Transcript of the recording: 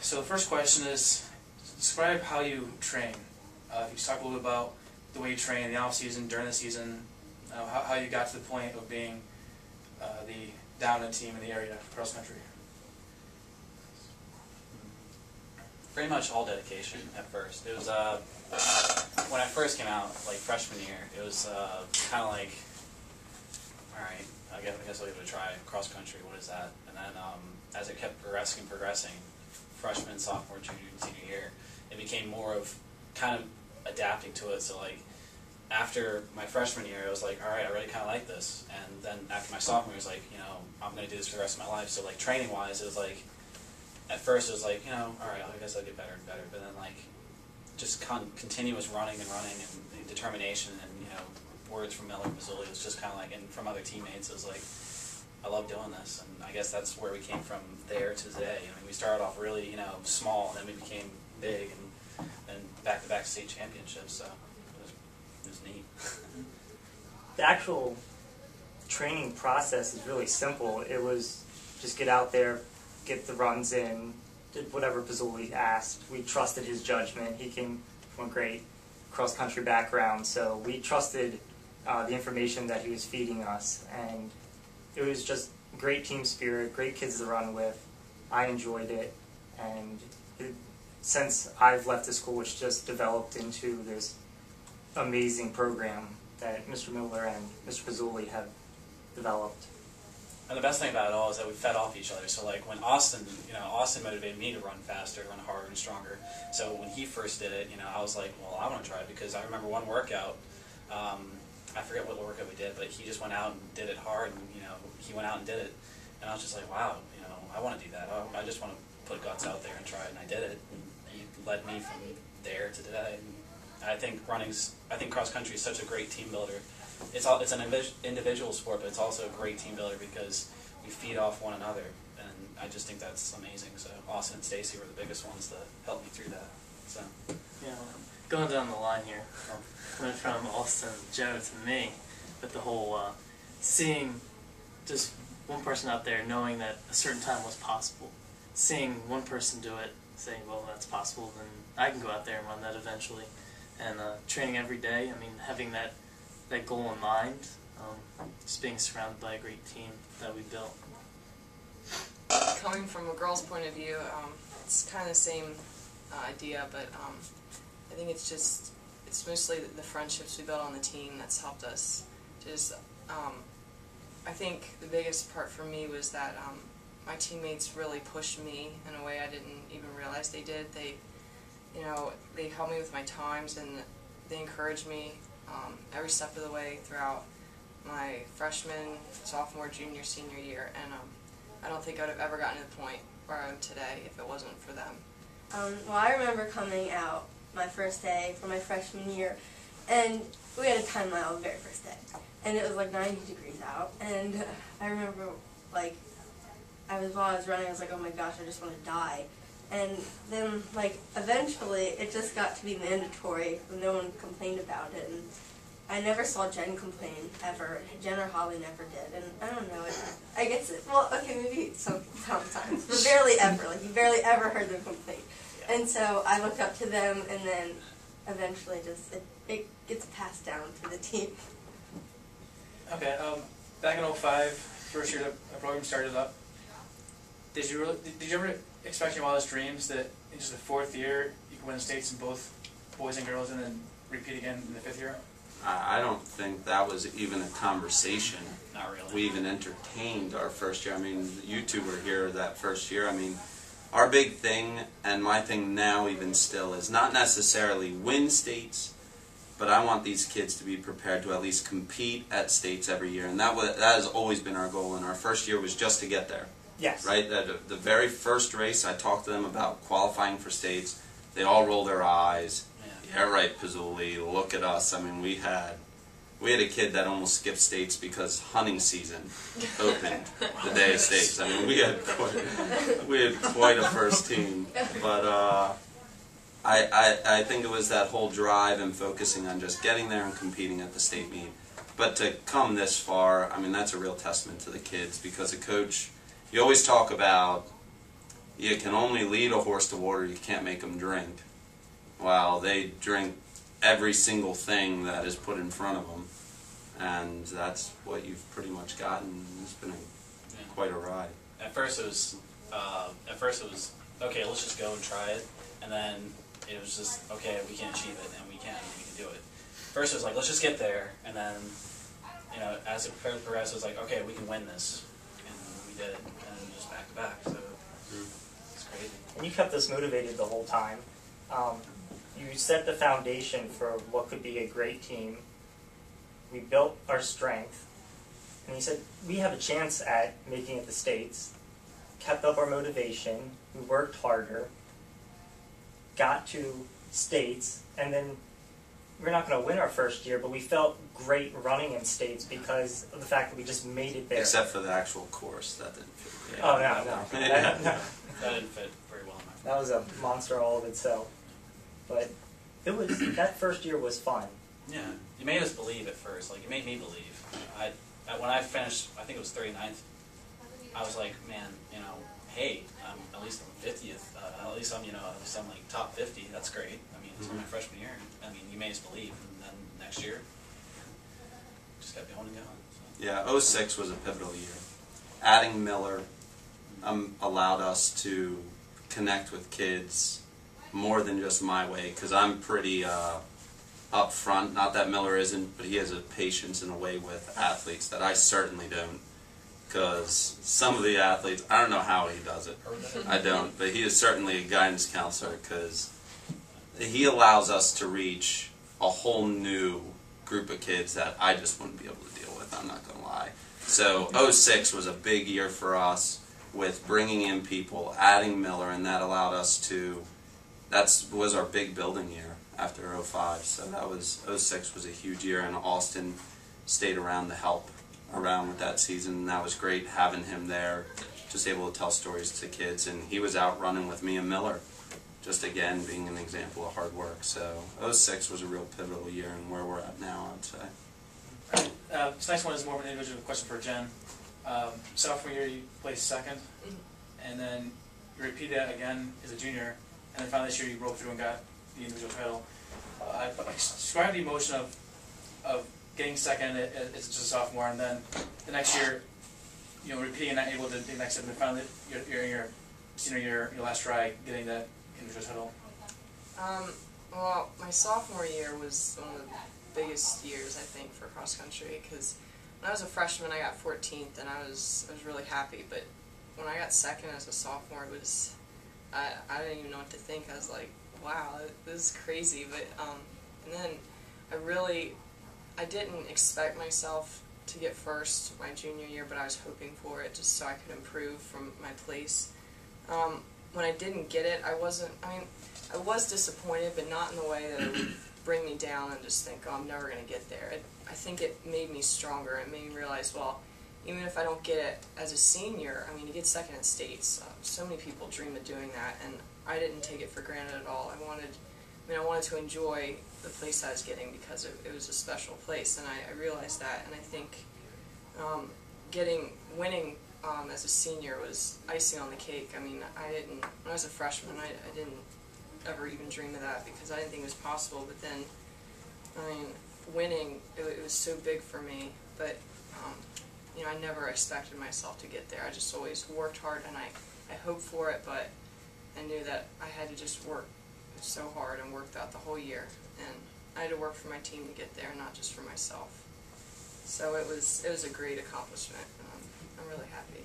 So the first question is, describe how you train. If you talk a little bit about the way you train in the off season, during the season, how you got to the point of being the dominant team in the area for cross country. Pretty much all dedication at first. It was when I first came out, like freshman year, it was kind of like, all right, I guess I'll give it a try. Cross country, what is that? And then as it kept progressing, freshman, sophomore, junior, and senior year, it became more of kind of adapting to it. So like after my freshman year, I was like, all right, I really kind of like this. And then after my sophomore year, I was like, you know, I'm going to do this for the rest of my life. So like training wise, it was like, at first it was like, you know, all right, I guess I'll get better and better. But then like just continuous running and determination and, you know, words from Miller and Pizzulli, it was just kind of like, and from other teammates, it was like, I love doing this. And I guess that's where we came from there to today. I mean, we started off really, you know, small, and then we became big and back-to-back state championships, so it was neat. The actual training process is really simple. It was just get out there, get the runs in, did whatever Pizzulli asked. We trusted his judgment. He came from a great cross-country background, so we trusted the information that he was feeding us, and it was just great team spirit, great kids to run with. I enjoyed it, and since I've left the school, it's just developed into this amazing program that Mr. Miller and Mr. Pizzulli have developed. And the best thing about it all is that we fed off each other. So like when Austin, you know, Austin motivated me to run faster, run harder and stronger. So when he first did it, you know, I was like, well, I want to try it, because I remember one workout, I forget what workout we did, but he just went out and did it hard, and, you know, he went out and did it. And I was just like, wow, you know, I want to do that. I just want to put guts out there and try it, and I did it. And he led me from there to today. And I think cross country is such a great team builder. It's an individual sport, but it's also a great team builder because we feed off one another, and I just think that's amazing. So Austin and Stacy were the biggest ones to help me through that. So yeah, going down the line here, coming from Austin, Joe to me, but the whole seeing just one person out there knowing that a certain time was possible, seeing one person do it, saying, well, that's possible, then I can go out there and run that eventually, and training every day. I mean, having that goal in mind, just being surrounded by a great team that we built. Coming from a girl's point of view, it's kind of the same idea, but I think it's mostly the friendships we built on the team that's helped us. Just, I think the biggest part for me was that my teammates really pushed me in a way I didn't even realize they did. They, you know, they helped me with my times, and they encouraged me every step of the way throughout my freshman, sophomore, junior, senior year, and I don't think I would have ever gotten to the point where I am today if it wasn't for them. Well, I remember coming out my first day for my freshman year, and we had a time mile the very first day, and it was like 90 degrees out, and I remember, like, while I was running, I was like, oh my gosh, I just want to die. And then, like, eventually, it just got to be mandatory, and no one complained about it. And I never saw Jen complain, ever. Jen or Holly never did. And I don't know, I guess well, okay, maybe sometimes, but barely ever. Like, you barely ever heard them complain. Yeah. And so I looked up to them, and then eventually just, it gets passed down to the team. Okay, back in 2005, first year the program started up, did you ever expect in your wildest dreams that in just the fourth year you could win states in both boys and girls and then repeat again in the fifth year? I don't think that was even a conversation. Not really. We even entertained our first year. I mean, you two were here that first year. I mean, our big thing, and my thing now even still, is not necessarily win states, but I want these kids to be prepared to at least compete at states every year. And that has always been our goal. And our first year was just to get there. Yes. Right? The very first race, I talked to them about qualifying for states. They all rolled their eyes. Yeah, right, Pizzulli, look at us. I mean, we had a kid that almost skipped states because hunting season opened the day of states. I mean, we had quite a first team. But I think it was that whole drive and focusing on just getting there and competing at the state meet. But to come this far, I mean, that's a real testament to the kids, because a coach, you always talk about you can only lead a horse to water, you can't make them drink. Well, they drink every single thing that is put in front of them, and that's what you've pretty much gotten. It's been quite a ride. At first it was okay, let's just go and try it, and then it was just okay, we can achieve it, and we can do it. First it was like, let's just get there, and then, you know, as it progressed, it was like, okay, we can win this, and we did it, and just back to back. So it's crazy. And you kept us motivated the whole time. You set the foundation for what could be a great team. We built our strength. And you said, we have a chance at making it the States. Kept up our motivation. We worked harder. Got to States. And then we're not going to win our first year, but we felt great running in States because of the fact that we just made it there. Except for the actual course. That didn't fit. Oh, no. That didn't fit very well in my That was a monster all of itself. But it was, that first year was fun. Yeah, you made us believe at first. Like, you made me believe. When I finished, I think it was 39th, I was like, man, you know, hey, at least I'm 50th. At least I'm, you know, at least I'm like top 50. That's great. I mean, it's my freshman year. I mean, you made us believe. And then next year, just kept going and going. So. Yeah, 06 was a pivotal year. Adding Miller allowed us to connect with kids more than just my way, because I'm pretty upfront. Not that Miller isn't, but he has a patience in a way with athletes that I certainly don't. Because some of the athletes, I don't know how he does it. I don't, but he is certainly a guidance counselor, because he allows us to reach a whole new group of kids that I just wouldn't be able to deal with. I'm not going to lie. So 06 was a big year for us with bringing in people, adding Miller, and that allowed us to. That was our big building year after 05. So that was 06 was a huge year, and Austin stayed around to help around with that season. And that was great having him there, just able to tell stories to kids. And he was out running with me and Miller, just again being an example of hard work. So 06 was a real pivotal year, and where we're at now, I'd say. All right. This next one is more of an individual question for Jen. Sophomore year, you placed second, and then you repeated that again as a junior. And then finally this year you broke through and got the individual title. Describe the emotion of getting second as just a sophomore, and then the next year, you know, repeating and not able to do the next step, and then finally your senior year, your last try, getting that individual title. Well, my sophomore year was one of the biggest years, I think, for cross country, because when I was a freshman I got 14th, and I was really happy. But when I got second as a sophomore, it was I didn't even know what to think. I was like, wow, this is crazy. But and then I didn't expect myself to get first my junior year, but I was hoping for it just so I could improve from my place. When I didn't get it, I was disappointed, but not in the way that it would bring me down and just think, oh, I'm never going to get there. I think it made me stronger. It made me realize, well, even if I don't get it as a senior, I mean, to get second at states, so many people dream of doing that, and I didn't take it for granted at all. I wanted to enjoy the place I was getting because it was a special place, and I realized that, and I think winning as a senior was icing on the cake. I mean, when I was a freshman, I didn't ever even dream of that because I didn't think it was possible, but then, I mean, winning, it was so big for me, but, you know, I never expected myself to get there. I just always worked hard, and I hoped for it, but I knew that I had to just work so hard and work out the whole year, and I had to work for my team to get there, not just for myself. So it was a great accomplishment, and I'm really happy.